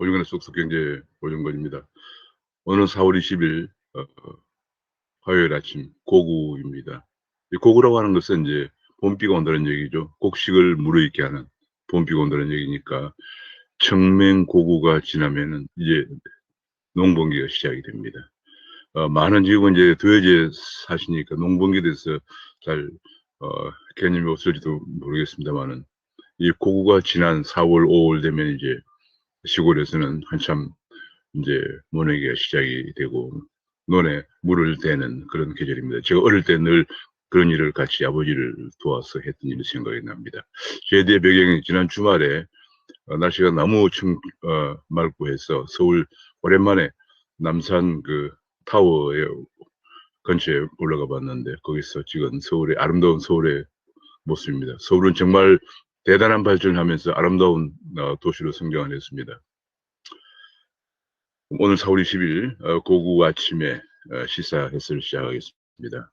오윤근의 쏙쏙경제 오윤근입니다. 오늘 4월 20일 화요일 아침 고구입니다. 이 고구라고 하는 것은 이제 봄비가 온다는 얘기죠. 곡식을 무르익게 하는 봄비가 온다는 얘기니까 청맹고구가 지나면은 이제 농번기가 시작이 됩니다. 많은 지역은 이제 도여지에 사시니까 농번기에 대해서 잘 개념이 없을지도 모르겠습니다만은 이 고구가 지난 4월, 5월 되면 이제 시골에서는 한참 이제 모내기가 시작이 되고 논에 물을 대는 그런 계절입니다. 제가 어릴 때 늘 그런 일을 같이 아버지를 도와서 했던 일이 생각이 납니다. 제대 배경이 지난 주말에 날씨가 너무 맑고 해서 서울 오랜만에 남산 그 타워에 근처에 올라가 봤는데 거기서 찍은 서울의 아름다운 서울의 모습입니다. 서울은 정말 대단한 발전을 하면서 아름다운 도시로 성장을 했습니다. 오늘 4월 20일 고구 아침에 시사 해설을 시작하겠습니다.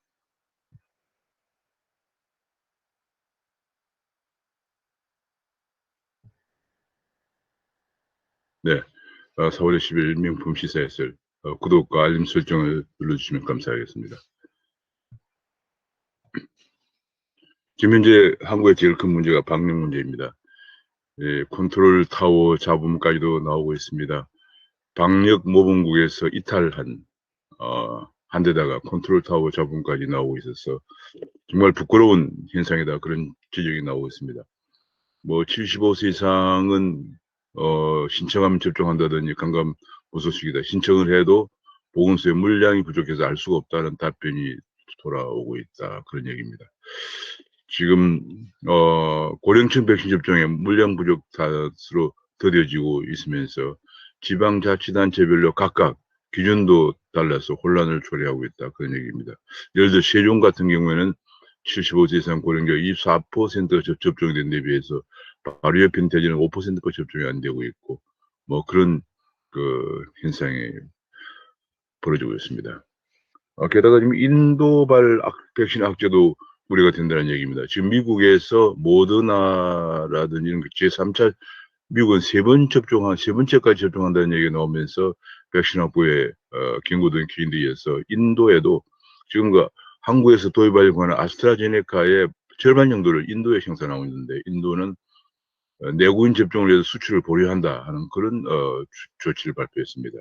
네, 4월 20일 명품 시사 해설 구독과 알림 설정을 눌러주시면 감사하겠습니다. 지금 현재 한국의 제일 큰 문제가 방역 문제입니다. 예, 컨트롤 타워 잡음까지도 나오고 있습니다. 방역 모범국에서 이탈한 한 데다가 컨트롤 타워 잡음까지 나오고 있어서 정말 부끄러운 현상이다, 그런 지적이 나오고 있습니다. 뭐 75세 이상은 신청하면 접종한다더니 강감무소식이다. 신청을 해도 보건소에 물량이 부족해서 알 수가 없다는 답변이 돌아오고 있다, 그런 얘기입니다. 지금 고령층 백신 접종에 물량 부족 탓으로 더뎌지고 있으면서 지방자치단체별로 각각 기준도 달라서 혼란을 초래하고 있다, 그런 얘기입니다. 예를 들어 세종 같은 경우에는 75세 이상 고령자 24%가 접종이 된 데 비해서 바로 옆에 대지는 5%가 접종이 안 되고 있고 뭐 그런 그 현상이 벌어지고 있습니다. 게다가 지금 인도발 백신 악재도 우려가 된다는 얘기입니다. 지금 미국에서 모더나라든지 이런 제3차 미국은 세 번째까지 접종한다는 얘기가 나오면서 백신 확보에 경고등 기인에 의해서 인도에도 지금 한국에서 도입하려고 하는 아스트라제네카의 절반 정도를 인도에 생산하고 있는데 인도는 내국인 접종을 해서 수출을 보류한다 하는 그런 조치를 발표했습니다.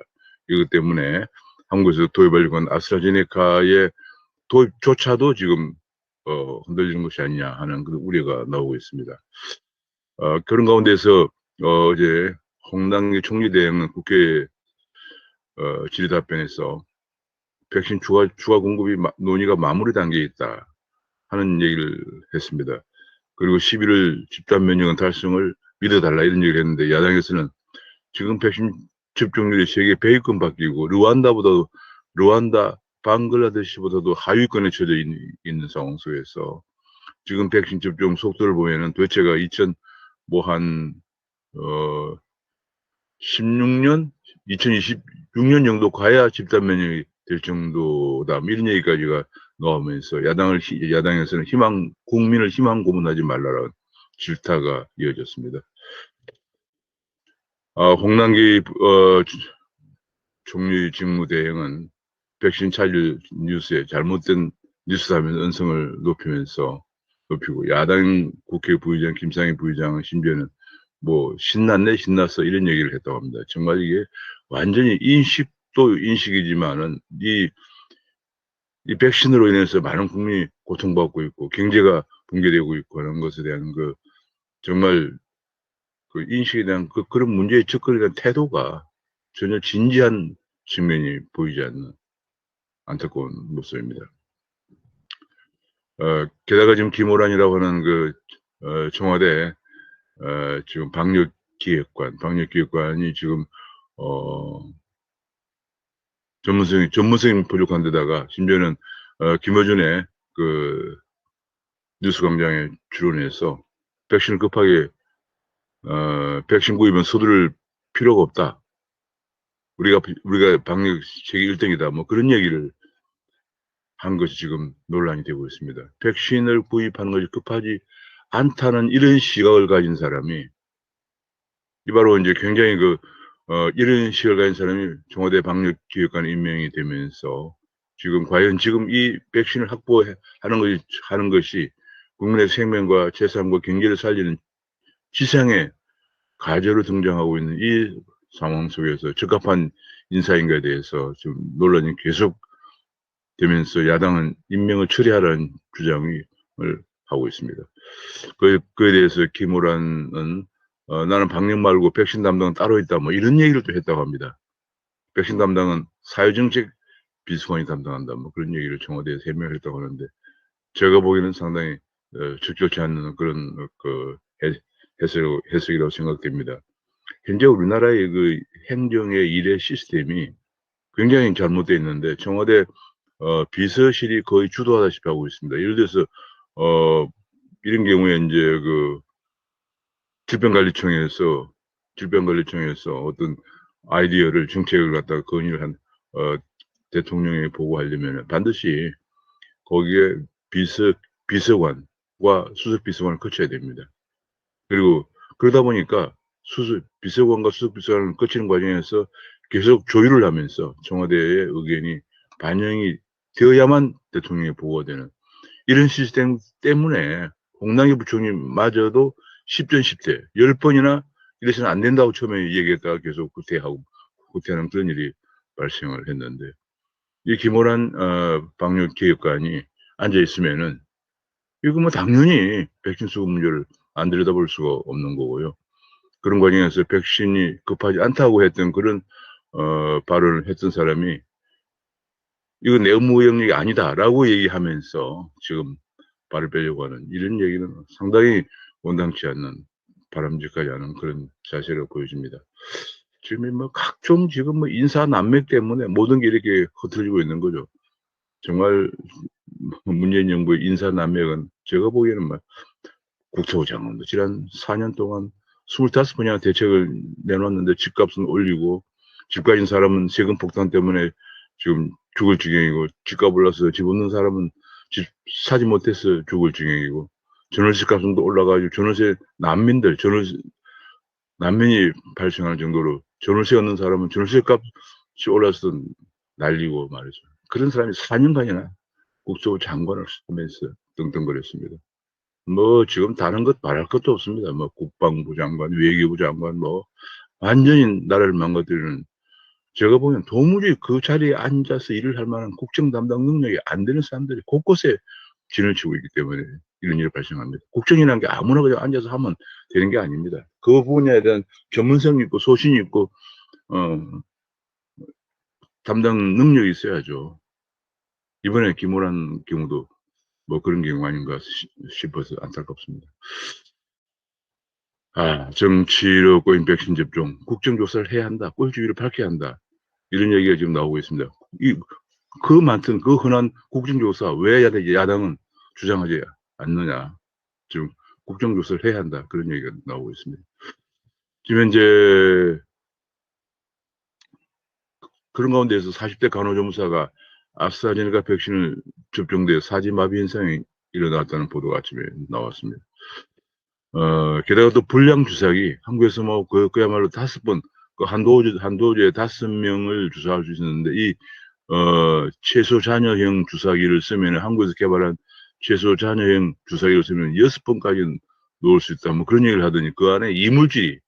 이것 때문에 한국에서 도입하려고 하는 아스트라제네카의 도입조차도 지금 흔들리는 것이 아니냐 하는 그런 우려가 나오고 있습니다. 그런 가운데서 어제 홍당기 총리대행은 국회 질의답변에서 백신 추가 공급이 논의가 마무리 단계에 있다 하는 얘기를 했습니다. 그리고 11월 집단 면역은 달성을 믿어달라 이런 얘기를 했는데 야당에서는 지금 백신 접종률이 세계 100위권 바뀌고 르완다, 방글라데시보다도 하위권에 처져 있는 상황 속에서 지금 백신 접종 속도를 보면은 도대체가 2026년 정도 가야 집단 면역이 될 정도다, 이런 얘기까지가 나오면서 야당에서는 국민을 희망 고문하지 말라라는 질타가 이어졌습니다. 홍남기 총리 직무대행은 백신 차질 뉴스에 잘못된 뉴스라면 언성을 높이고 야당 국회 부의장 김상희 부의장은 심지어는 뭐 신났어 이런 얘기를 했다고 합니다. 정말 이게 완전히 인식도 인식이지만은 이 백신으로 인해서 많은 국민이 고통받고 있고 경제가 붕괴되고 있고 하는 것에 대한 정말 그 인식에 대한 그런 문제의 접근에 대한 태도가 전혀 진지한 측면이 보이지 않는 안타까운 모습입니다. 게다가 지금 김호란이라고 하는 청와대 지금 방역기획관이 지금 전문성이 부족한 데다가 심지어는 김어준의 뉴스광장에 출연해서 백신을 급하게 백신 구입은 서두를 필요가 없다. 우리가 방역 세계 1등이다. 뭐 그런 얘기를 한 것이 지금 논란이 되고 있습니다. 백신을 구입하는 것이 급하지 않다는 이런 시각을 가진 사람이 이 바로 이제 굉장히 이런 시각을 가진 사람이 청와대 방역기획관 임명이 되면서 지금 과연 지금 이 백신을 하는 것이 국민의 생명과 재산과 경제를 살리는 지상의 가저로 등장하고 있는 이 상황 속에서 적합한 인사인가에 대해서 지금 논란이 계속 되면서 야당은 임명을 처리하라는 주장을 하고 있습니다. 그에 대해서 김호란은 나는 방역 말고 백신 담당은 따로 있다 뭐 이런 얘기를 또 했다고 합니다. 백신 담당은 사회정책 비서관이 담당한다 뭐 그런 얘기를 청와대에서 해명을 했다고 하는데 제가 보기에는 상당히 적절치 않는 그런 해석이라고 생각됩니다. 현재 우리나라의 그 행정의 일의 시스템이 굉장히 잘못되어 있는데 청와대 비서실이 거의 주도하다시피 하고 있습니다. 예를 들어서 이런 경우에 이제 그 질병관리청에서 어떤 아이디어를 정책을 갖다가 건의를 한 대통령에 보고하려면 반드시 거기에 비서관과 수석비서관을 거쳐야 됩니다. 그리고 그러다 보니까 비서관과 수석비서관을 거치는 과정에서 계속 조율을 하면서 청와대의 의견이 반영이 되어야만 대통령에 보고가 되는 이런 시스템 때문에 홍남기 부총리마저도 10전 10퇴 10번이나 이래서는 안 된다고 처음에 얘기했다가 계속 후퇴하는 그런 일이 발생을 했는데 이 김호란 방역기획관이 앉아있으면은 이거 뭐 당연히 백신 수급 문제를 안 들여다볼 수가 없는 거고요. 그런 과정에서 백신이 급하지 않다고 했던 그런 발언을 했던 사람이 이거 내 업무 영역이 아니다라고 얘기하면서 지금 발을 빼려고 하는 이런 얘기는 상당히 온당치 않는 바람직하지 않은 그런 자세를 보여줍니다. 지금 뭐 각종 지금 뭐 인사 난맥 때문에 모든 게 이렇게 흐트러지고 있는 거죠. 정말 문재인 정부의 인사 난맥은 제가 보기에는 막 국토부 장관도 지난 4년 동안 25번이나 대책을 내놨는데 집값은 올리고 집 가진 사람은 세금 폭탄 때문에 지금 죽을 지경이고 집값 올라서 집 없는 사람은 집 사지 못해서 죽을 지경이고 전월세 값은 또 올라가지고 난민이 발생할 정도로 전월세 없는 사람은 전월세 값이 올라서 난리고 말이죠. 그런 사람이 4년간이나 국토부 장관을 하면서 떵떵거렸습니다. 뭐 지금 다른 것 말할 것도 없습니다. 뭐 국방부 장관, 외교부 장관 뭐 완전히 나라를 망가뜨리는 제가 보면 도무지 그 자리에 앉아서 일을 할 만한 국정 담당 능력이 안 되는 사람들이 곳곳에 진을 치고 있기 때문에 이런 일이 발생합니다. 국정이라는 게 아무나 그냥 앉아서 하면 되는 게 아닙니다. 그 부분에 대한 전문성이 있고 소신이 있고 담당 능력이 있어야죠. 이번에 김호란 경우도 뭐 그런 경우 아닌가 싶어서 안타깝습니다. 정치로 꼬인 백신 접종, 국정조사를 해야 한다. 꼴주위를 밝혀야 한다. 이런 얘기가 지금 나오고 있습니다. 그 흔한 국정조사 왜 야당은 주장하지 않느냐. 지금 국정조사를 해야 한다. 그런 얘기가 나오고 있습니다. 지금 현재 그런 가운데에서 40대 간호조무사가 아스트라제네카 백신을 접종돼 사지마비 현상이 일어났다는 보도가 아침에 나왔습니다. 게다가 또 불량 주사기 한국에서 뭐 그야말로 5번 한도주에 5명을 주사할 수 있었는데 이 최소 잔여형 주사기를 쓰면 한국에서 개발한 최소 잔여형 주사기를 쓰면 6번까지 놓을 수 있다 뭐 그런 얘기를 하더니 그 안에 이물질이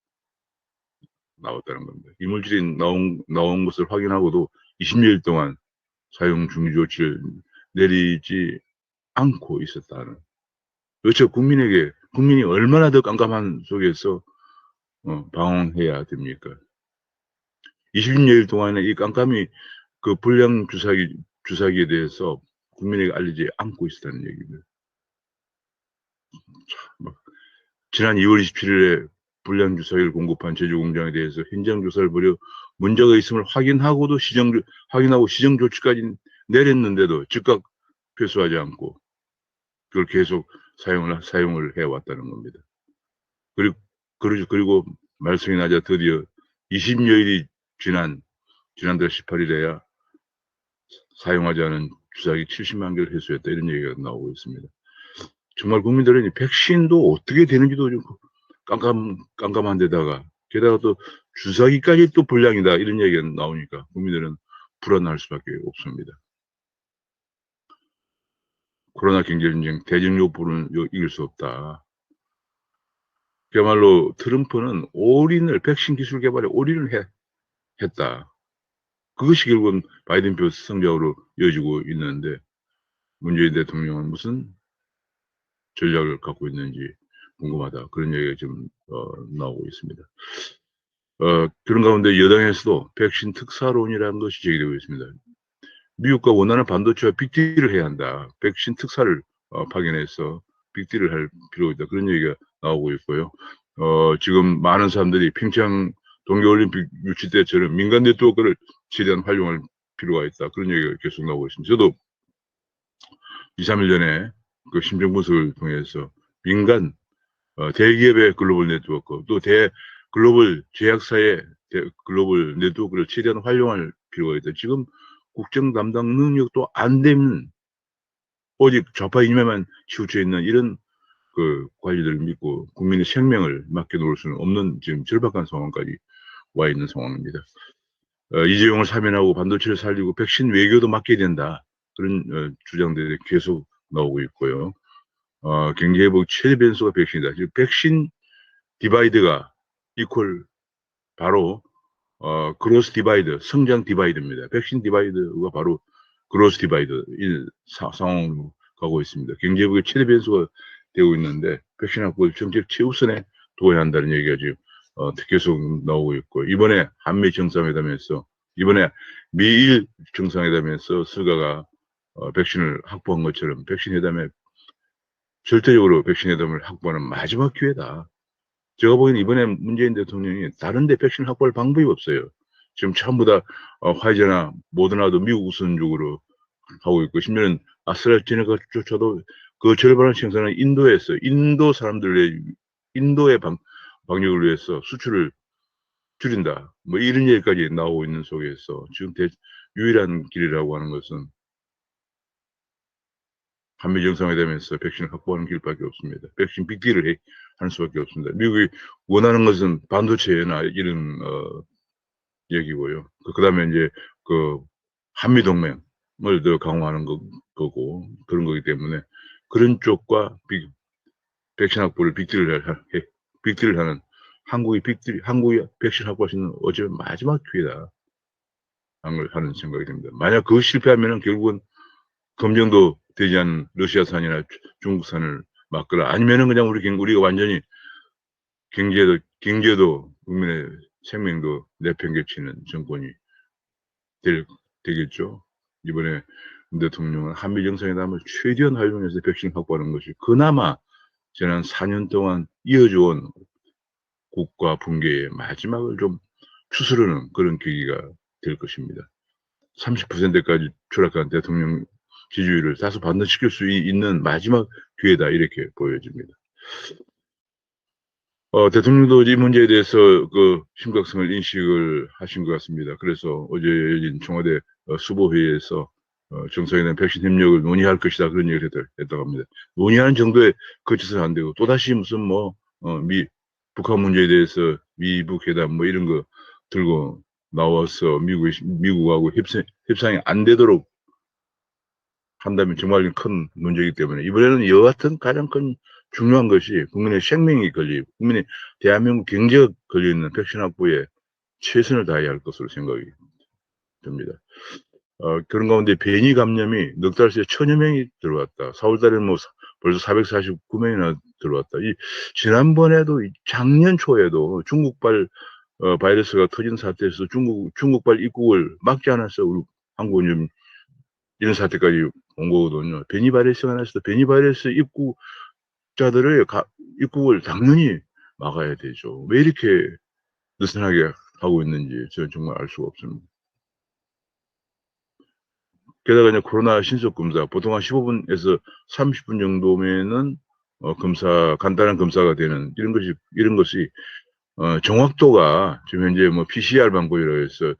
나왔다는 겁니다. 이물질이 나온 것을 확인하고도 20여일 동안 사용 중지 조치를 내리지 않고 있었다는. 그렇죠. 국민이 얼마나 더 깜깜한 속에서 방황해야 됩니까? 20여일 동안에 이 깜깜이 그 불량 주사기에 대해서 국민에게 알리지 않고 있었다는 얘기입니다. 지난 2월 27일에 불량 주사기를 공급한 제주공장에 대해서 현장 조사를 벌여 문제가 있음을 확인하고 시정 조치까지 내렸는데도 즉각 회수하지 않고 그걸 계속 사용을 해왔다는 겁니다. 그리고 말씀이 나자 드디어 20여일이 지난달 18일에야 사용하지 않은 주사기 70만 개를 회수했다 이런 얘기가 나오고 있습니다. 정말 국민들은 백신도 어떻게 되는지도 좀 깜깜한 데다가 게다가 또 주사기까지 또 불량이다 이런 얘기가 나오니까 국민들은 불안할 수밖에 없습니다. 코로나 경제전쟁 대정요법은 이길 수 없다. 그야말로 트럼프는 백신 기술 개발에 올인을 했다. 그것이 결국은 바이든 표 성적으로 이어지고 있는데 문재인 대통령은 무슨 전략을 갖고 있는지 궁금하다. 그런 얘기가 지금 나오고 있습니다. 그런 가운데 여당에서도 백신 특사론이라는 것이 제기되고 있습니다. 미국과 원하는 반도체와 빅딜을 해야 한다. 백신 특사를 파견해서 빅딜을 할 필요가 있다. 그런 얘기가 나오고 있고요. 지금 많은 사람들이 평창 동계올림픽 유치 때처럼 민간 네트워크를 최대한 활용할 필요가 있다. 그런 얘기가 계속 나오고 있습니다. 저도 2, 3일 전에 그 심정 분석을 통해서 민간 대기업의 글로벌 네트워크 또 글로벌 제약사의 글로벌 네트워크를 최대한 활용할 필요가 있다. 지금 국정 담당 능력도 안 되면 오직 좌파 이념에만 치우쳐 있는 이런 그 관리들을 믿고 국민의 생명을 맡겨놓을 수는 없는 지금 절박한 상황까지 와 있는 상황입니다. 이재용을 사면하고 반도체를 살리고 백신 외교도 맡겨야 된다. 그런 주장들이 계속 나오고 있고요. 경제회복 최대 변수가 백신이다. 즉 백신 디바이드가 이퀄 바로 그로스 디바이드, 성장 디바이드입니다. 백신 디바이드가 바로 그로스 디바이드 상황으로 가고 있습니다. 경제회복의 최대 변수가 되고 있는데 백신 확보를 정책 최우선에 둬야 한다는 얘기가 지금 계속 나오고 있고 이번에 한미 정상회담에서 이번에 미일 정상회담에서 스가가 백신을 확보한 것처럼 백신 회담에 절대적으로 백신 회담을 확보하는 마지막 기회다. 제가 보기에는 이번에 문재인 대통령이 다른 데 백신 확보할 방법이 없어요. 지금 전부 다 화이자나 모더나도 미국 우선적으로 하고 있고 심지어는 아스트라제네카조차도 그 절반의 생산은 인도에서 인도의 방역을 위해서 수출을 줄인다. 뭐 이런 얘기까지 나오고 있는 속에서 지금 유일한 길이라고 하는 것은 한미 정상회담에서 백신을 확보하는 길밖에 없습니다. 백신 빅딜을 하는 수밖에 없습니다. 미국이 원하는 것은 반도체나 이런 얘기고요. 그다음에 이제 그 한미 동맹을 더 강화하는 거고 그런 거기 때문에 그런 쪽과 백신 확보를 빅딜을 하는 한국이 백신 확보할 수 있는 어쩌면 마지막 기회다 하는 생각이 듭니다. 만약 그거 실패하면은 결국은 검증도 되지 않은 러시아산이나 중국산을 막거나 아니면은 그냥 우리가 완전히 경제도 국민의 생명도 내팽개치는 정권이 되겠죠. 이번에 대통령은 한미 정상회담을 최대한 활용해서 백신 확보하는 것이 그나마 지난 4년 동안 이어져 온 국가 붕괴의 마지막을 좀 추스르는 그런 계기가 될 것입니다. 30%까지 추락한 대통령 지지율을 다소 반등시킬 수 있는 마지막 기회다 이렇게 보여집니다. 대통령도 이 문제에 대해서 그 심각성을 인식을 하신 것 같습니다. 그래서 어제 열린 청와대 수보회의에서 정상회담 백신 협력을 논의할 것이다 그런 얘기를 했다고 합니다. 논의하는 정도에 그쳐서는 안 되고 또다시 무슨 북한 문제에 대해서 미북 회담 뭐 이런 거 들고 나와서 미국하고 협상이 안 되도록 한다면 정말 큰 문제이기 때문에 이번에는 여하튼 가장 큰 중요한 것이 국민의 생명이 국민의 대한민국 경제가 걸려있는 백신 확보에 최선을 다해야 할 것으로 생각이 듭니다. 그런 가운데 변이 감염이 넉 달 새에 1000여 명이 들어왔다. 4월 달에는 벌써 449명이나 들어왔다. 지난번에도 작년 초에도 중국발 바이러스가 터진 사태에서 중국발 입국을 막지 않았어. 우리 한국은 이런 사태까지 온 거거든요. 변이 바이러스가 나서도 변이 바이러스 입국자들의 입국을 당연히 막아야 되죠. 왜 이렇게 느슨하게 하고 있는지 저는 정말 알 수가 없습니다. 게다가 이제 코로나 신속 검사 보통 한 15분에서 30분 정도면은 간단한 검사가 되는 이런 것이 정확도가 지금 현재 PCR 방법이라고 해서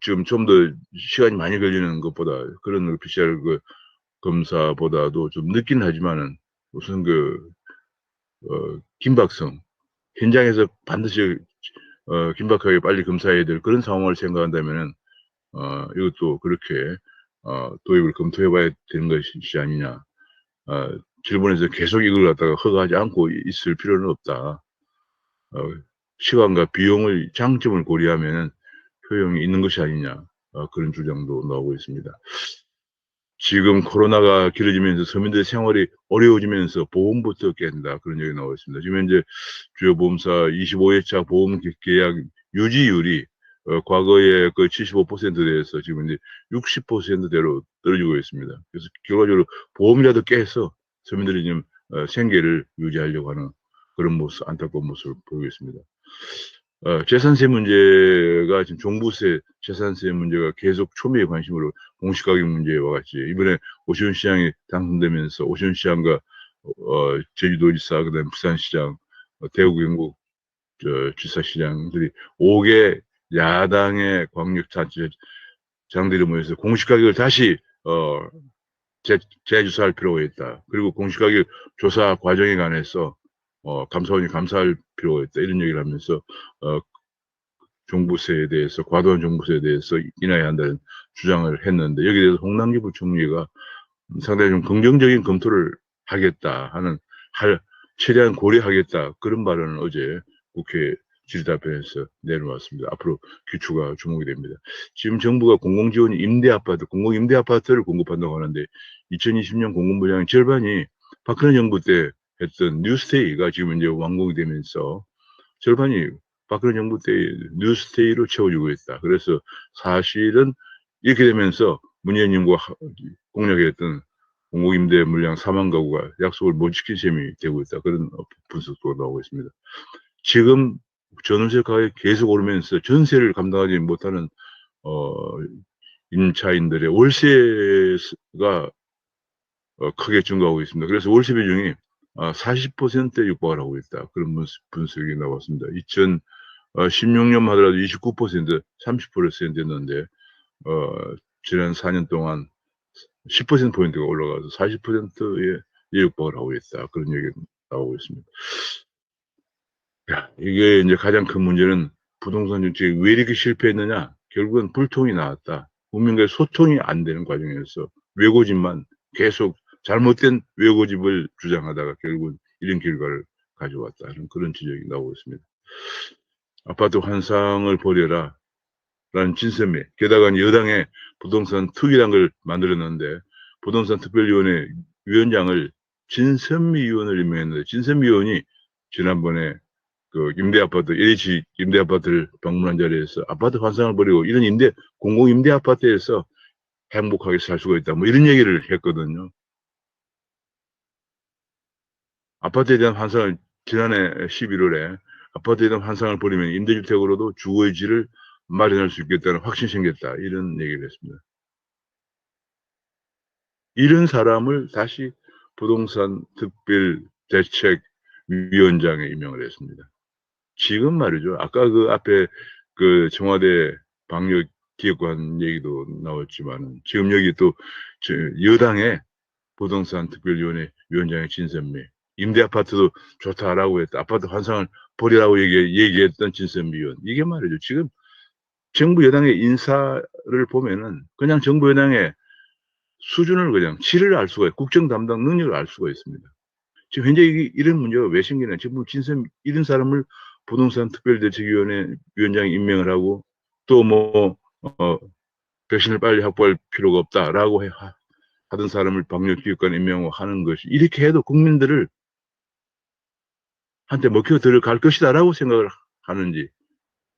지금 좀 더 시간이 많이 걸리는 것보다 그런 PCR 검사보다도 좀 늦긴 하지만은 우선 긴박성 현장에서 반드시 긴박하게 빨리 검사해야 될 그런 상황을 생각한다면은, 이것도 그렇게, 도입을 검토해 봐야 되는 것이 아니냐. 질본에서 계속 이걸 갖다가 허가하지 않고 있을 필요는 없다. 시간과 비용의 장점을 고려하면 효용이 있는 것이 아니냐. 그런 주장도 나오고 있습니다. 지금 코로나가 길어지면서 서민들의 생활이 어려워지면서 보험부터 깬다. 그런 얘기 나오고 있습니다. 지금 현재 주요 보험사 25회차 보험 계약 유지율이 과거에 그 75%대에서 지금 이제 60%대로 떨어지고 있습니다. 그래서 결과적으로 보험이라도 깨서 서민들이 지금 생계를 유지하려고 하는 그런 모습, 안타까운 모습을 보이고 있습니다. 재산세 문제가 지금 종부세 재산세 문제가 계속 초미의 관심으로 공시가격 문제와 같이 이번에 오션시장이 당선되면서 오션시장과 제주도지사 그다음 부산시장 대구 경북 지사시장들이 5개 야당의 광역자치장들이 모여서 공시가격을 다시 재조사할 필요가 있다. 그리고 공시가격 조사 과정에 관해서 감사원이 감사할 필요가 있다. 이런 얘기를 하면서 종부세에 대해서 과도한 종부세에 대해서 인하해야 한다는 주장을 했는데 여기에 대해서 홍남기 부총리가 상당히 좀 긍정적인 검토를 하겠다 하는 최대한 고려하겠다 그런 발언을 어제 국회 질의답변에서 내놓았습니다. 앞으로 귀추가 주목이 됩니다. 지금 정부가 공공지원 임대아파트, 공공임대아파트를 공급한다고 하는데 2020년 공급물량의 절반이 박근혜 정부 때 했던 뉴스테이가 지금 이제 완공이 되면서 절반이 박근혜 정부 때 뉴스테이로 채워지고 있다. 그래서 사실은 이렇게 되면서 문재인님과 공약했던 공공임대 물량 4만 가구가 약속을 못 지킨 셈이 되고 있다. 그런 분석도 나오고 있습니다. 지금 전세 가격이 계속 오르면서 전세를 감당하지 못하는 임차인들의 월세가 크게 증가하고 있습니다. 그래서 월세 비중이 40%에 육박을 하고 있다. 그런 분석이 나왔습니다. 2016년 하더라도 29%, 30%였는데 지난 4년 동안 10%포인트가 올라가서 40%에 육박을 하고 있다. 그런 얘기가 나오고 있습니다. 이게 이제 가장 큰 문제는 부동산 정책이 왜 이렇게 실패했느냐? 결국은 불통이 나왔다. 국민과의 소통이 안 되는 과정에서 외고집만 계속 잘못된 외고집을 주장하다가 결국은 이런 결과를 가져왔다는 그런 지적이 나오고 있습니다. 아파트 환상을 버려라 라는 진선미. 게다가 여당의 부동산 투기란 걸 만들었는데 부동산 특별위원회 위원장을 진선미 의원을 임명했는데 진선미 의원이 지난번에 그 임대아파트, LH 임대아파트를 방문한 자리에서 아파트 환상을 버리고 이런 공공임대아파트에서 행복하게 살 수가 있다. 뭐 이런 얘기를 했거든요. 아파트에 대한 환상을 지난해 11월에 아파트에 대한 환상을 버리면 임대주택으로도 주거의 질을 마련할 수 있겠다는 확신이 생겼다. 이런 얘기를 했습니다. 이런 사람을 다시 부동산 특별 대책위원장에 임명을 했습니다. 지금 말이죠. 아까 그 앞에 그 청와대 방역기획관 얘기도 나왔지만 지금 여기 또 여당의 부동산 특별위원회 위원장의 진선미, 임대아파트도 좋다라고 했다. 아파트 환상을 버리라고 얘기했던 진선미 의원. 이게 말이죠. 지금 정부 여당의 인사를 보면은 그냥 정부 여당의 수준을 그냥 질을 알 수가 있고 국정 담당 능력을 알 수가 있습니다. 지금 현재 이런 문제가 왜 생기나? 지금 이런 사람을 부동산 특별대책위원회 위원장에 임명을 하고 또 백신을 빨리 확보할 필요가 없다라고 하던 사람을 방역기획관 임명하는 것이 이렇게 해도 국민들을 한테 먹혀 들어갈 것이다라고 생각을 하는지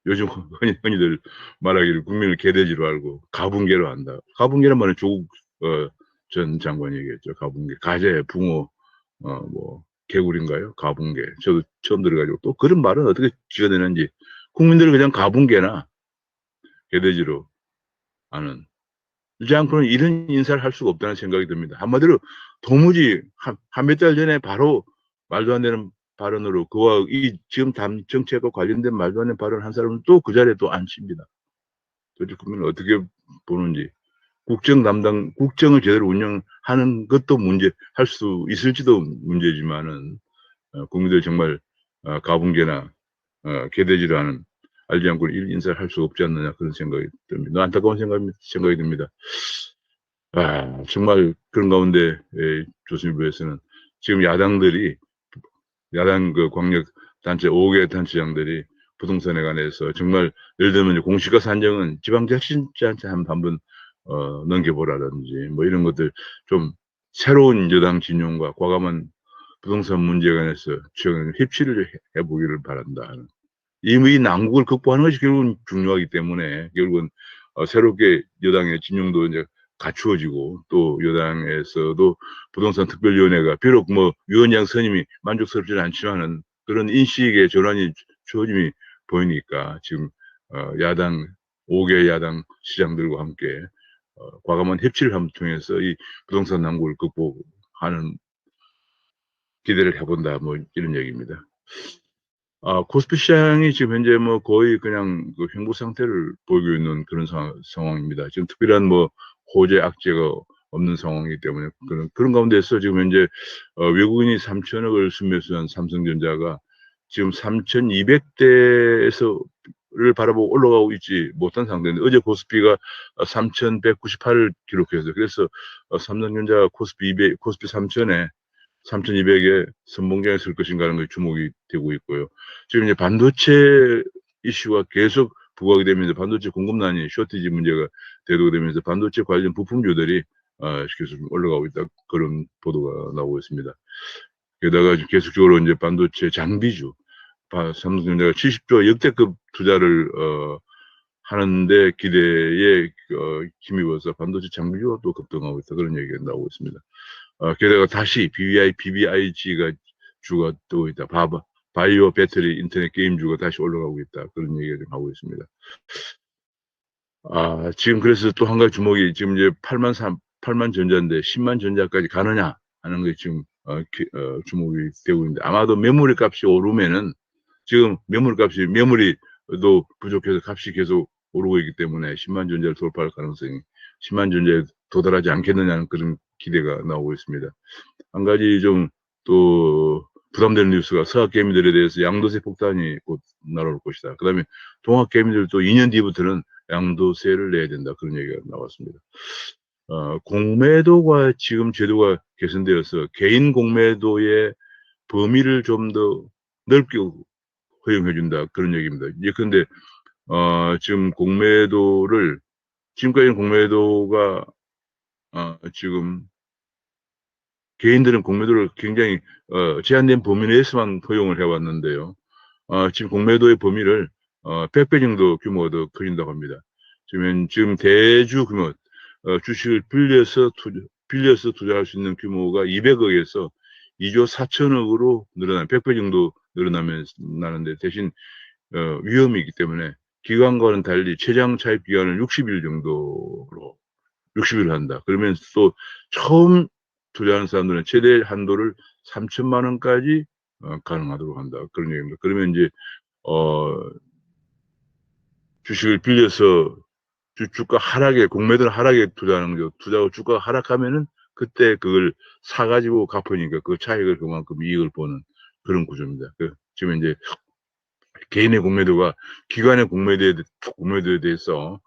요즘 흔히들 말하기를 국민을 개돼지로 알고 가분개로 한다. 가분개란 말은 조국 전 장관이 얘기했죠. 가분개, 가재, 붕어, 개구리인가요? 가분개. 저도 처음 들어가지고 또 그런 말은 어떻게 지어내는지 국민들을 그냥 가분개나 개돼지로 아는. 그렇지 않고는 이런 인사를 할 수가 없다는 생각이 듭니다. 한마디로 도무지 한 몇 달 전에 바로 말도 안 되는 발언으로 그와 이 지금 정책과 관련된 말도 안 되는 발언을 한 사람은 또 그 자리에 또 앉힙니다. 도대체 국민은 어떻게 보는지. 국정을 제대로 운영하는 것도 할 수 있을지도 문제지만은, 국민들 정말, 가분개나, 개돼지라는 알지 않고는 인사를 할 수 없지 않느냐 그런 생각이 듭니다. 안타까운 생각이 듭니다. 정말 그런 가운데 조선일보에서는 지금 야당 그 광역단체 5개 단체장들이 부동산에 관해서 정말 예를 들면 공시가 산정은 지방자치단체한테 한번 넘겨보라든지 뭐 이런 것들 좀 새로운 여당 진영과 과감한 부동산 문제에 관해서 최근 협치를 해보기를 바란다. 이미 난국을 극복하는 것이 결국은 중요하기 때문에 결국은 새롭게 여당의 진영도 이제 갖추어지고 또 여당에서도 부동산 특별위원회가 비록 뭐 위원장 선임이 만족스럽지는 않지만은 그런 인식의 전환이 주어짐이 보이니까 지금 야당 5개 야당 시장들과 함께 과감한 협치를 함 통해서 이 부동산 난국을 극복하는 기대를 해본다 뭐 이런 얘기입니다. 코스피 시장이 지금 현재 뭐 거의 그냥 그 횡보 상태를 보이고 있는 그런 상황입니다. 지금 특별한 뭐 호재 악재가 없는 상황이기 때문에 그런 가운데서 지금 현재 외국인이 3천억을 순매수한 삼성전자가 지금 3,200대에서를 바라보고 올라가고 있지 못한 상태인데 어제 코스피가 3,198을 기록했어요. 그래서 삼성전자 코스피 3,000에 3,200에 선봉장에 설 것인가 하는 것이 주목이 되고 있고요. 지금 이제 반도체 이슈가 계속 부각이 되면서 반도체 공급난이 쇼티지 문제가 대두가 되면서 반도체 관련 부품주들이 계속 올라가고 있다. 그런 보도가 나오고 있습니다. 게다가 계속적으로 이제 반도체 장비주, 삼성전자가 70조 역대급 투자를 하는데 기대에 힘입어서 반도체 장비주가 또 급등하고 있다. 그런 얘기가 나오고 있습니다. 게다가 다시 BBIG가 주가 뜨고 있다. 바이오 배터리 인터넷 게임주가 다시 올라가고 있다. 그런 얘기를 좀 하고 있습니다. 지금 그래서 또 한 가지 주목이 지금 이제 8만 전자인데 10만 전자까지 가느냐 하는 게 지금 주목이 되고 있는데 아마도 메모리 값이 오르면은 지금 메모리도 부족해서 값이 계속 오르고 있기 때문에 10만 전자를 돌파할 가능성이 10만 전자에 도달하지 않겠느냐는 그런 기대가 나오고 있습니다. 한 가지 좀 또 부담되는 뉴스가 서학개미들에 대해서 양도세 폭탄이 곧 날아올 것이다. 그 다음에 동학개미들도 2년 뒤부터는 양도세를 내야 된다. 그런 얘기가 나왔습니다. 공매도가 지금 제도가 개선되어서 개인 공매도의 범위를 좀 더 넓게 허용해준다. 그런 얘기입니다. 예컨대, 지금 지금까지는 공매도가, 지금 개인들은 공매도를 굉장히 제한된 범위 내에서만 허용을 해왔는데요. 지금 공매도의 범위를 100배 정도 규모가 더 커진다고 합니다. 지금 대주 규모 주식을 빌려서 투자할 수 있는 규모가 200억에서 2조 4천억으로 100배 정도 나는데 대신 위험이 있기 때문에 기간과는 달리 최장 차입 기간을 60일 정도로 60일 한다. 그러면 또 처음 투자하는 사람들은 최대 한도를 3천만 원까지 가능하도록 한다. 그런 얘기입니다. 그러면 이제 주식을 빌려서 주가 하락에 공매도는 하락에 투자하는 거죠. 투자하고 주가가 하락하면은 그때 그걸 사가지고 갚으니까 그 차익을 그만큼 이익을 보는 그런 구조입니다. 지금 이제 개인의 공매도가 기관의 공매도에 대해서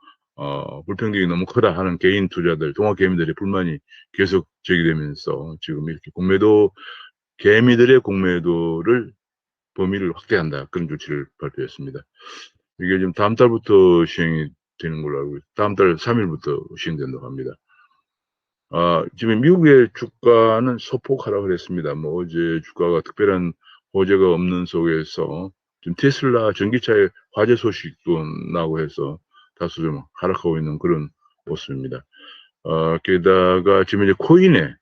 불평등이 너무 크다 하는 개인 투자들, 동학 개미들의 불만이 계속 제기되면서 지금 이렇게 개미들의 공매도를 범위를 확대한다. 그런 조치를 발표했습니다. 이게 지금 다음 달부터 시행이 되는 걸로 알고 있습니다. 다음 달 3일부터 시행된다고 합니다. 지금 미국의 주가는 소폭 하락을 했습니다. 뭐 어제 주가가 특별한 호재가 없는 속에서 지금 테슬라 전기차의 화재 소식도 나오고 해서 다소 좀 하락하고 있는 그런 모습입니다. 게다가 지금 이제 코인에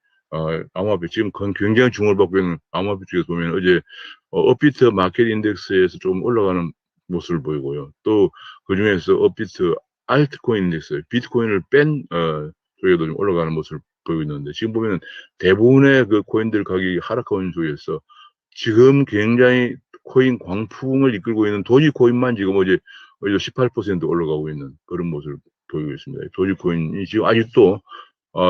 암호화폐 지금 굉장히 주목을 받고 있는 암호화폐 쪽에서 보면 어제 업비트 마켓 인덱스에서 좀 올라가는 모습을 보이고요. 또 그중에서 업비트 알트코인 인덱스, 비트코인을 뺀 쪽에도 좀 올라가는 모습을 보이고 있는데 지금 보면 대부분의 그 코인들 가격이 하락하고 있는 쪽에서 지금 굉장히 코인 광풍을 이끌고 있는 도지코인만 지금 어제 18% 올라가고 있는 그런 모습을 보이고 있습니다. 도지코인이 지금 아직도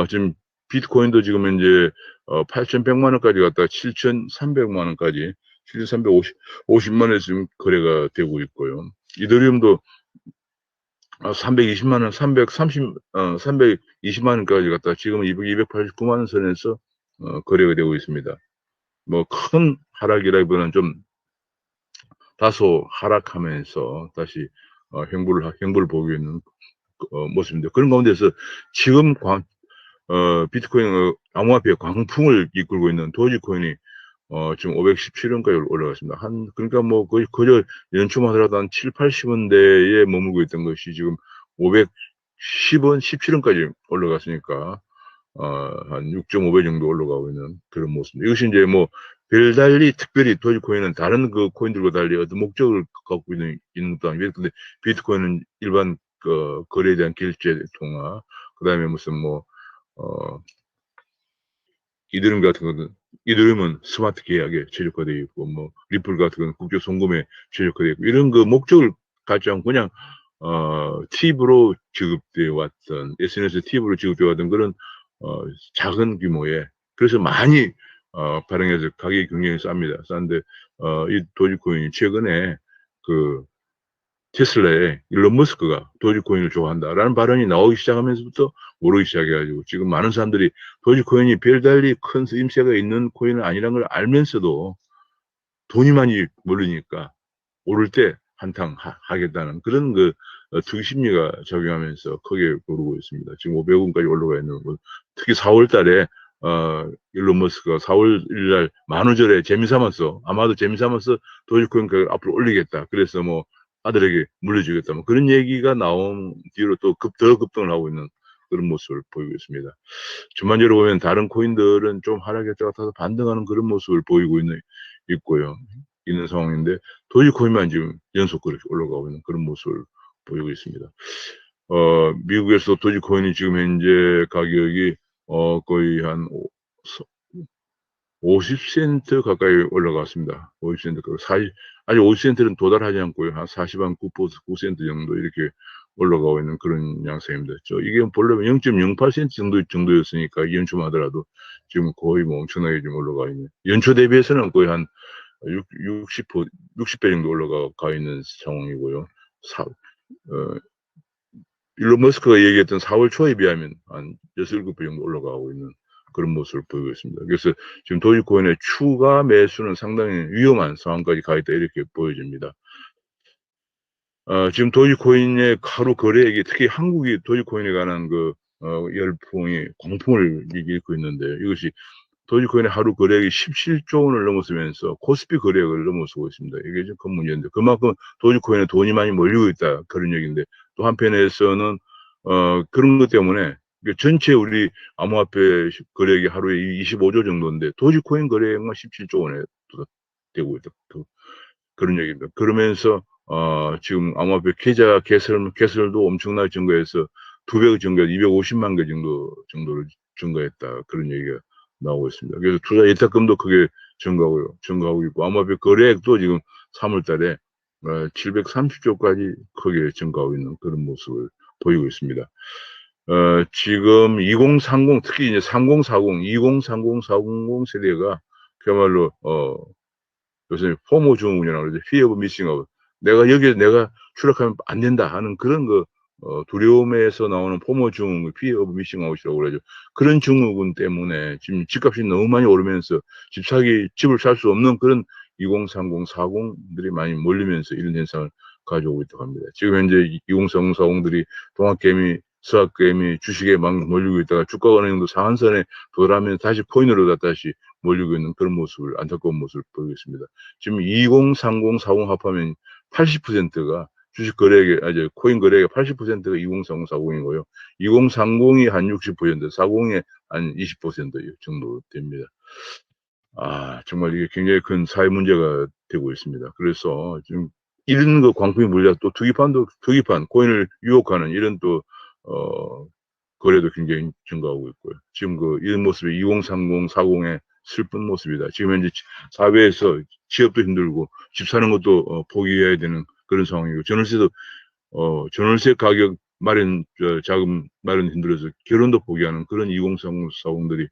지금 비트코인도 지금 현재 8,100만 원까지 갔다가 7,300만 원까지 7,350만 원에 지금 거래가 되고 있고요. 이더리움도 320만 원, 320만 원까지 갔다 지금은 289만 원 선에서 거래가 되고 있습니다. 뭐 큰 하락이라기보다는 좀 다소 하락하면서 다시 행보를 보이고 있는 모습입니다. 그런 가운데서 지금 비트코인 암호화폐 광풍을 이끌고 있는 도지코인이 지금 517원까지 올라갔습니다. 그러니까 뭐 거의 그저 연초만 하더라도 한 7, 80원대에 머물고 있던 것이 지금 510원, 17원까지 올라갔으니까 한 6.5배 정도 올라가고 있는 그런 모습입니다. 이것이 이제 뭐 별달리 특별히 도지코인은 다른 그 코인들과 달리 어떤 목적을 갖고 있는 것도 아니고, 근데 비트코인은 일반 거래에 대한 결제 통화, 그 다음에 무슨 어, 이더리움은 스마트 계약에 최적화되어 있고, 뭐, 리플 같은 건 국제 송금에 최적화되어 있고, 이런 그 목적을 갖지 않고 그냥, 팁으로 지급되어 왔던, SNS 팁으로 지급되어 왔던 그런, 작은 규모의, 그래서 많이, 발행해서 가격이 굉장히 싼데, 이 도지코인이 최근에 그, 테슬라의 일론 머스크가 도지코인을 좋아한다라는 발언이 나오기 시작하면서부터 오르기 시작해가지고 지금 많은 사람들이 도지코인이 별달리 큰 쓰임새가 있는 코인은 아니라는 걸 알면서도 돈이 많이 몰리니까 오를 때 한탕 하겠다는 그런 투기 심리가 작용하면서 크게 오르고 있습니다. 지금 500원까지 올라가 있는 거. 특히 4월 달에 일론 머스크가 4월 1일 날 10,000원짜리 재미삼아서 아마도 재미삼아서 도지코인 가격 앞으로 올리겠다. 그래서 뭐 아들에게 물려주겠다. 뭐 그런 얘기가 나온 뒤로 또 더 급등을 하고 있는 그런 모습을 보이고 있습니다. 전반적으로 보면 다른 코인들은 좀 하락했다가 다시 반등하는 그런 모습을 보이고 있는 상황인데 도지코인만 지금 연속 그렇게 올라가고 있는 그런 모습을 보이고 있습니다. 미국에서 도지코인이 지금 현재 가격이 거의 한 50센트 가까이 올라갔습니다. 50센트, 아직 50센트는 도달하지 않고요. 한 40.9센트 정도 이렇게 올라가고 있는 그런 양상입니다. 이게 본래 0.08센트 정도였으니까 연초만 하더라도 지금 거의 뭐 엄청나게 좀 올라가 있는. 연초 대비해서는 거의 한 60배 정도 올라가 있는 상황이고요. 일론 머스크가 얘기했던 4월 초에 비하면 한 6, 7배 정도 올라가고 있는 그런 모습을 보이고 있습니다. 그래서 지금 도지코인의 추가 매수는 상당히 위험한 상황까지 가 있다 이렇게 보여집니다. 지금 도지코인의 하루 거래액이 특히 한국이 도지코인에 관한 열풍이 광풍을 일으키고 있는데 이것이 도지코인의 하루 거래액이 17조 원을 넘어서면서 코스피 거래액을 넘어서고 있습니다. 이게 좀 큰 문제인데 그만큼 도지코인에 돈이 많이 몰리고 있다 그런 얘기인데 또 한편에서는 그런 것 때문에 전체 우리 암호화폐 거래액이 하루에 25조 정도인데 도지코인 거래액만 17조 원에 되고 있다. 그런 얘기입니다. 그러면서 지금 암호화폐 계좌 개설도 엄청나게 증가해서 2배 증가, 250만 개 정도를 증가했다. 그런 얘기가 나오고 있습니다. 그래서 투자 예탁금도 크게 증가하고 있고, 암호화폐 거래액도 지금 3월 달에 730조까지 크게 증가하고 있는 그런 모습을 보이고 있습니다. 지금 2030, 특히 이제 3040, 2030, 400 세대가 그야말로, 요새 포모 증후군이라고 그러죠. Fear of missing out. 내가 추락하면 안 된다 하는 그런 두려움에서 나오는 포모 증후군, Fear of missing out이라고 그러죠. 그런 증후군 때문에 지금 집값이 너무 많이 오르면서 집을 살 수 없는 그런 2030, 40들이 많이 몰리면서 이런 현상을 가져오고 있다고 합니다. 지금 현재 2030, 40들이 동학개미, 서학개미, 주식에 막 몰리고 있다가 주가가 어느 정도 상한선에 도달하면 다시 코인으로 다시 몰리고 있는 그런 안타까운 모습을 보이고 있습니다. 지금 2030, 40 합하면 80%가 주식 거래액의, 코인 거래액의 80%가 2030, 40이고요. 2030이 한 60%, 40이 한 20% 정도 됩니다. 정말 이게 굉장히 큰 사회 문제가 되고 있습니다. 그래서 지금 이런 광풍이 물려 또 투기판, 코인을 유혹하는 이런 거래도 굉장히 증가하고 있고요. 지금 이런 모습이 2030, 40의 슬픈 모습이다. 지금 현재 사회에서 취업도 힘들고 집 사는 것도 포기해야 되는 그런 상황이고 전월세 가격 자금 마련 힘들어서 결혼도 포기하는 그런 2030, 40들이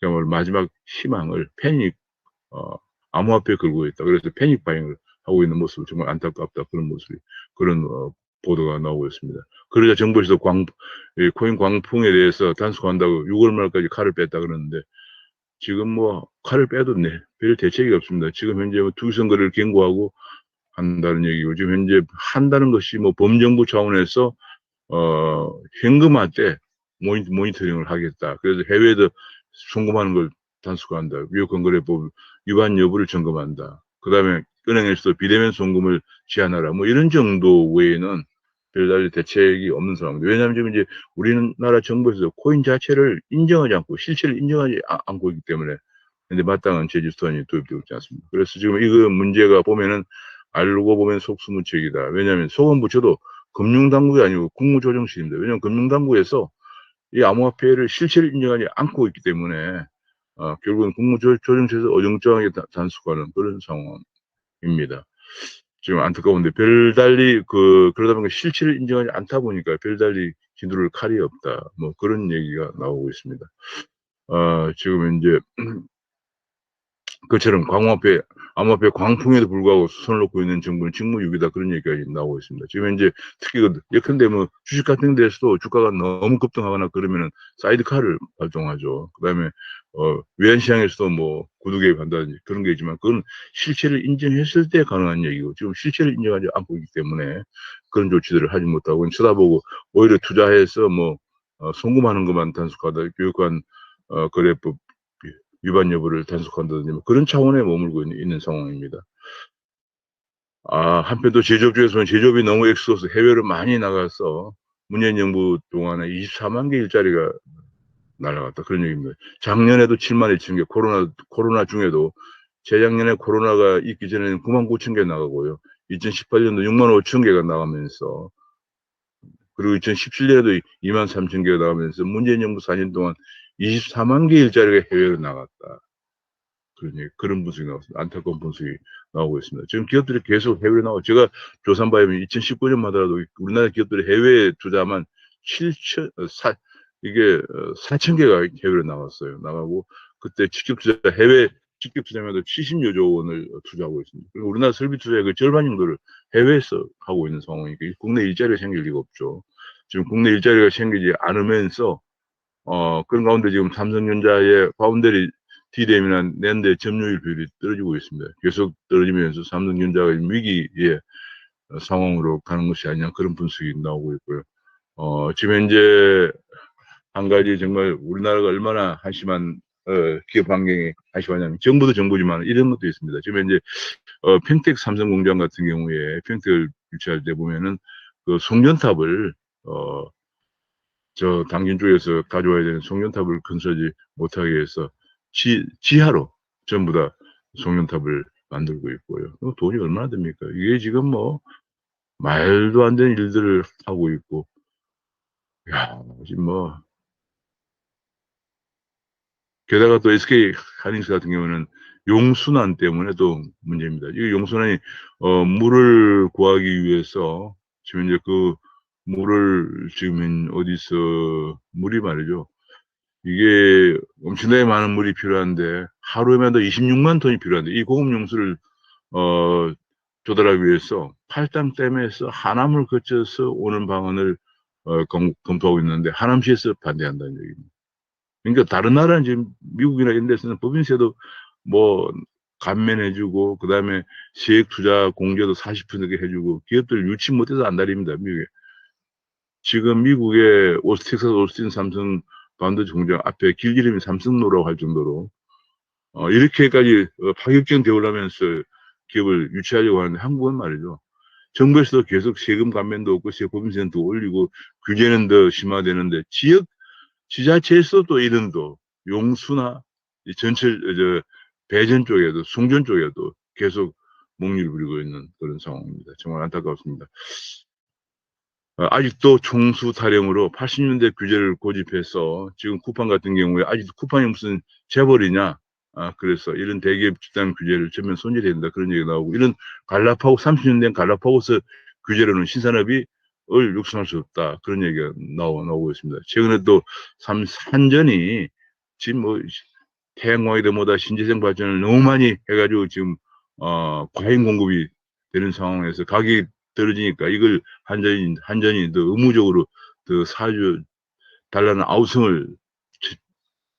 정말 마지막 희망을 암호화폐에 걸고 있다. 그래서 패닉 바잉을 하고 있는 모습 정말 안타깝다 그런 모습이 그런 보도가 나오고 있습니다. 그러자 정부에서 코인 광풍에 대해서 단속한다고 6월 말까지 칼을 뺐다 그러는데 지금 뭐 칼을 빼도 별 대책이 없습니다. 지금 현재 투기선거를 경고하고 한다는 얘기고 지금 현재 한다는 것이 뭐 범정부 차원에서 현금화 때 모니터링을 하겠다. 그래서 해외에도 송금하는 걸 단속한다. 위협건거래법 위반 여부를 점검한다. 그 다음에 은행에서도 비대면 송금을 제한하라. 뭐 이런 정도 외에는 별다른 대책이 없는 상황입니다. 왜냐하면 지금 이제 우리나라 정부에서 코인 자체를 인정하지 않고 실체를 인정하지 않고 있기 때문에 근데 마땅한 제재 수단이 도입되고 있지 않습니다. 그래서 지금 이거 문제가 보면은 알고 보면 속수무책이다. 왜냐하면 소금부처도 금융당국이 아니고 국무조정실입니다. 왜냐하면 금융당국에서 이 암호화폐를 실체를 인정하지 않고 있기 때문에 결국은 국무조정실에서 어정쩡하게 단속하는 그런 상황입니다. 지금 안타까운데 별달리 그러다 보니까 실체를 인정하지 않다 보니까 별달리 기두를 칼이 없다. 뭐 그런 얘기가 나오고 있습니다. 지금 이제 그처럼 암호화폐 광풍에도 불구하고 손을 놓고 있는 정부는 직무유기다 그런 얘기가 나오고 있습니다. 지금 현재 특히 예컨대 뭐 주식 같은 데서도 주가가 너무 급등하거나 그러면은 사이드카를 발동하죠. 그다음에 외환시장에서도 뭐 구두 개입한다든지 그런 게 있지만 그건 실체를 인정했을 때 가능한 얘기고 지금 실체를 인정하지 않고 있기 때문에 그런 조치들을 하지 못하고 쳐다보고 오히려 투자해서 뭐 송금하는 것만 단속하다 교육관 거래법 위반 여부를 단속한다든지 뭐 그런 차원에 머물고 있는 상황입니다. 한편 또 제조업중에서는 제조업이 너무 엑소스 해외로 많이 나가서 문재인 정부 동안에 24만 개 일자리가 날아갔다 그런 얘기입니다. 작년에도 7만 2천 개 코로나 중에도 재작년에 코로나가 있기 전에는 9만 9천 개 나가고요. 2018년도 6만 5천 개가 나가면서 그리고 2017년에도 2만 3천 개가 나가면서 문재인 정부 4년 동안 24만 개 일자리가 해외로 나갔다. 그런 분석이 나왔습니다. 안타까운 분석이 나오고 있습니다. 지금 기업들이 계속 해외로 나오고 제가 조사한 바에 의하면 2019년마다도 우리나라 기업들이 해외 투자만 4천 개가 해외로 나갔어요. 나가고 그때 해외 직접 투자면도 70여 조 원을 투자하고 있습니다. 그리고 우리나라 설비 투자의 그 절반 정도를 해외에서 하고 있는 상황이니까 국내 일자리가 생길 리가 없죠. 지금 국내 일자리가 생기지 않으면서 그런 가운데 지금 삼성전자의 파운드리 D램이나 낸드의 점유율 비율이 떨어지고 있습니다. 계속 떨어지면서 삼성전자가 위기의 상황으로 가는 것이 아니냐 그런 분석이 나오고 있고요. 지금 현재 한 가지 정말 우리나라가 얼마나 한심한 기업 환경에 한심하냐면 정부도 정부지만 이런 것도 있습니다. 지금 현재 평택 삼성 공장 같은 경우에 평택을 유치할 때 보면은 그 송전탑을 저 당진 쪽에서 가져와야 되는 송전탑을 건설하지 못하게 해서 지하로 전부 다 송전탑을 만들고 있고요. 돈이 얼마나 됩니까? 이게 지금 뭐 말도 안 되는 일들을 하고 있고, 야, 지금 뭐 게다가 또 SK 하이닉스 같은 경우는 용순환 때문에 또 문제입니다. 이 용순환이 물을 구하기 위해서 지금 이제 그 물을 지금 어디서 물이 말이죠. 이게 엄청나게 많은 물이 필요한데 하루에마다 26만 톤이 필요한데 이 고급 용수를 조달하기 위해서 팔당댐에서 하남을 거쳐서 오는 방안을 검토하고 있는데 하남시에서 반대한다는 얘기입니다. 그러니까 다른 나라는 지금 미국이나 이런 데서는 법인세도 뭐 감면해주고 그다음에 세액 투자 공제도 40% 해주고 기업들 유치 못해서 안달입니다. 미국에. 지금 미국의 텍사스 오스틴 삼성 반도체 공장 앞에 길 이름이 삼성로라고 할 정도로 이렇게까지 파격적인 대우를 하면서 기업을 유치하려고 하는데 한국은 말이죠. 정부에서도 계속 세금 감면도 없고 법인세는 더 올리고 규제는 더 심화되는데 지자체에서 또 이런 또 용수나 전철 배전 쪽에도 송전 쪽에도 계속 목리를 부리고 있는 그런 상황입니다. 정말 안타깝습니다. 아직도 총수 타령으로 80년대 규제를 고집해서 지금 쿠팡 같은 경우에 아직도 쿠팡이 무슨 재벌이냐 그래서 이런 대기업 집단 규제를 전면 손질해야 된다 그런 얘기가 나오고 이런 30년 된 갈라파고스 규제로는 신산업이 육성할 수 없다 그런 얘기가 나오고 있습니다. 최근에 또 산전이 지금 뭐 태양광이든 뭐다 신재생 발전을 너무 많이 해가지고 지금 과잉 공급이 되는 상황에서 가격이 떨어지니까 이걸 한전이 더 의무적으로 더 사주 달라는 아우성을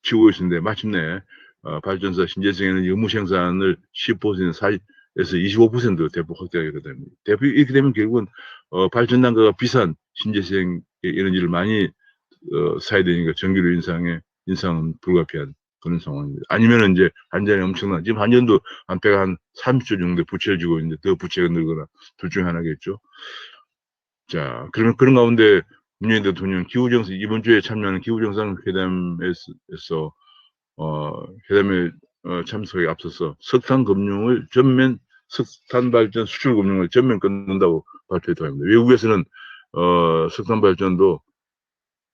치고 있는데 마침내 발전소 신재생 에너지 의무 생산을 10%에서 25% 대폭 확대하게 됩니다. 대폭 이렇게 되면 결국은 발전단가가 비싼 신재생 에너지를 많이 사야 되니까 전기료 인상은 불가피한 그런 상황입니다. 아니면은 이제 한전이 엄청난, 지금 한전도 한때가 한 30조 정도 부채를 지고 있는데 더 부채가 늘거나 둘 중에 하나겠죠. 자, 그러면 그런 가운데 문재인 대통령 이번 주에 참여하는 기후정상회담에서 회담에 참석에 앞서서 석탄 발전 수출 금융을 전면 끊는다고 발표했다고 합니다. 외국에서는 석탄 발전도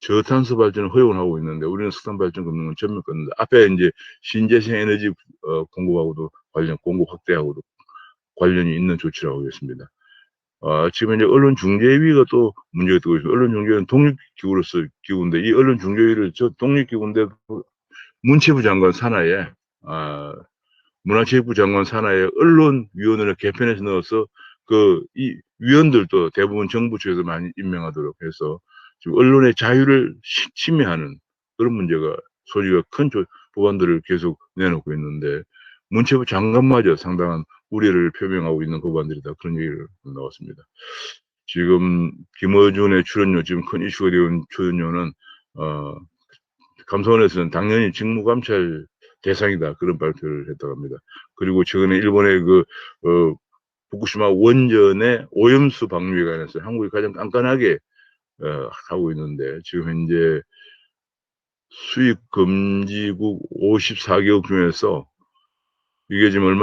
저탄소 발전을 허용을 하고 있는데 우리는 석탄 발전 금융을 전면 끊는다. 앞에 이제 신재생 에너지 공급하고도 공급 확대하고도 관련이 있는 조치라고 하겠습니다. 지금 이제 언론중재위가 또 문제가 되고 있습니다. 언론중재위는 독립기구로서 기구인데 이 언론중재위를 독립기구인데 문체부 장관 산하에 문화체육부 장관 산하에 언론위원회를 개편해서 넣어서 이 위원들도 대부분 정부 측에서 많이 임명하도록 해서 지금 언론의 자유를 침해하는 그런 문제가 소지가 큰 법안들을 계속 내놓고 있는데 문체부 장관마저 상당한 우려를 표명하고 있는 법안들이다. 그런 얘기를 나왔습니다. 지금 김어준의 출연료, 지금 큰 이슈가 되는 출연료는 감사원에서는 당연히 직무감찰 대상이다. 그런 발표를 했다고 합니다. 그리고 최근에 일본의 후쿠시마 원전의 오염수 방류에 관해서 한국이 가장 깐깐하게 하고 있는데 지금 현재 수입 금지국 54개국 중에서 이게 지금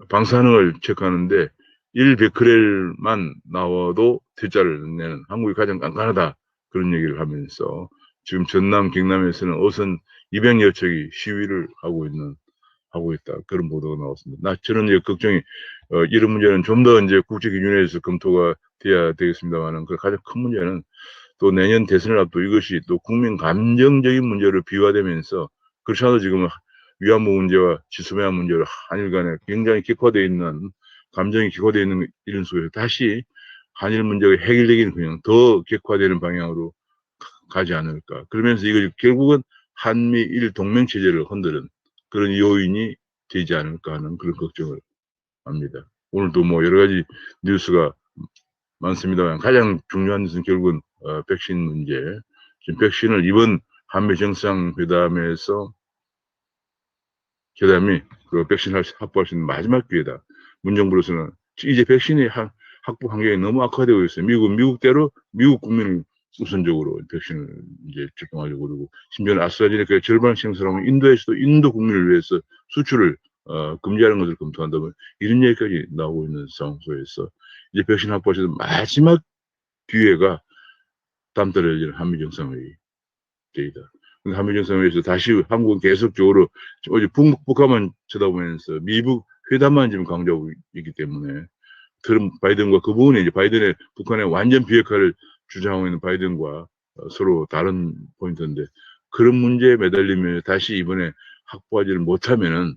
방사능을 체크하는데 1베크렐만 나와도 대자를 내는 한국이 가장 깐깐하다. 그런 얘기를 하면서 지금 전남, 경남에서는 어선 200여 척이 시위를 하고 있다. 그런 보도가 나왔습니다. 저는 이제 걱정이, 이런 문제는 좀 더 이제 국제 기준에서 검토가 돼야 되겠습니다만은 그 가장 큰 문제는 또 내년 대선을 앞두고 이것이 또 국민 감정적인 문제로 비화되면서 그렇지 않아도 지금 위안부 문제와 지소미아 문제로 한일 간에 굉장히 감정이 격화되어 있는 이런 속에서 다시 한일 문제가 해결되기는 그냥 더 격화되는 방향으로 가지 않을까. 그러면서 이거 결국은 한미일 동맹체제를 흔드는 그런 요인이 되지 않을까 하는 그런 걱정을 합니다. 오늘도 뭐 여러 가지 뉴스가 많습니다만 가장 중요한 것은 결국은 백신 문제. 지금 백신을 이번 한미 정상회담에서 그 백신 확보할 수 있는 마지막 기회다. 문정부로서는 이제 백신이 확보 환경이 너무 악화되고 있어요. 미국대로 미국 국민을 우선적으로 백신을 이제 접종하려고 그러고 심지어는 아스트라제네카의 절반 생산하면 인도에서도 인도 국민을 위해서 수출을 금지하는 것을 검토한다면 이런 얘기까지 나오고 있는 상황 속에서 이제 백신 확보할 수 있는 마지막 기회가 다음 달에 열리는 한미 정상회의 때이다. 한미 정상회의에서 다시 한국은 계속적으로 어제 북한만 쳐다보면서 미북 회담만 지금 강조하고 있기 때문에 바이든과 그 부분에 이제 북한의 완전 비핵화를 주장하고 있는 바이든과 서로 다른 포인트인데 그런 문제에 매달리면 다시 이번에 확보하지를 못하면은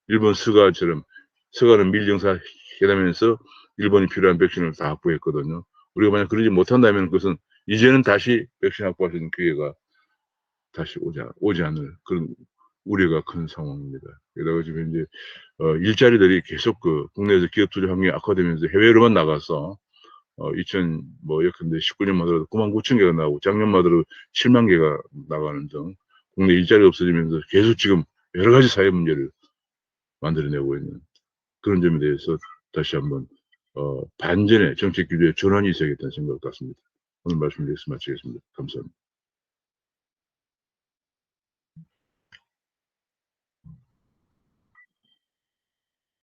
일본 스가는 밀정사 회담에서 일본이 필요한 백신을 다 확보했거든요. 우리가 만약 그러지 못한다면 그것은 이제는 다시 백신 확보할 수 있는 기회가 다시 오지 않을 그런 우려가 큰 상황입니다. 게다가 지금 이제 일자리들이 계속 국내에서 기업 투자 환경이 악화되면서 해외로만 나가서 예컨대 19년만 하더라도 9만 9천 개가 나오고 작년만 하더라도 7만 개가 나가는 등 국내 일자리가 없어지면서 계속 지금 여러 가지 사회 문제를 만들어내고 있는 그런 점에 대해서 다시 한번 반전의 정책 규제에 전환이 있어야겠다는 생각 같습니다. 오늘 말씀 여기서 마치겠습니다. 감사합니다.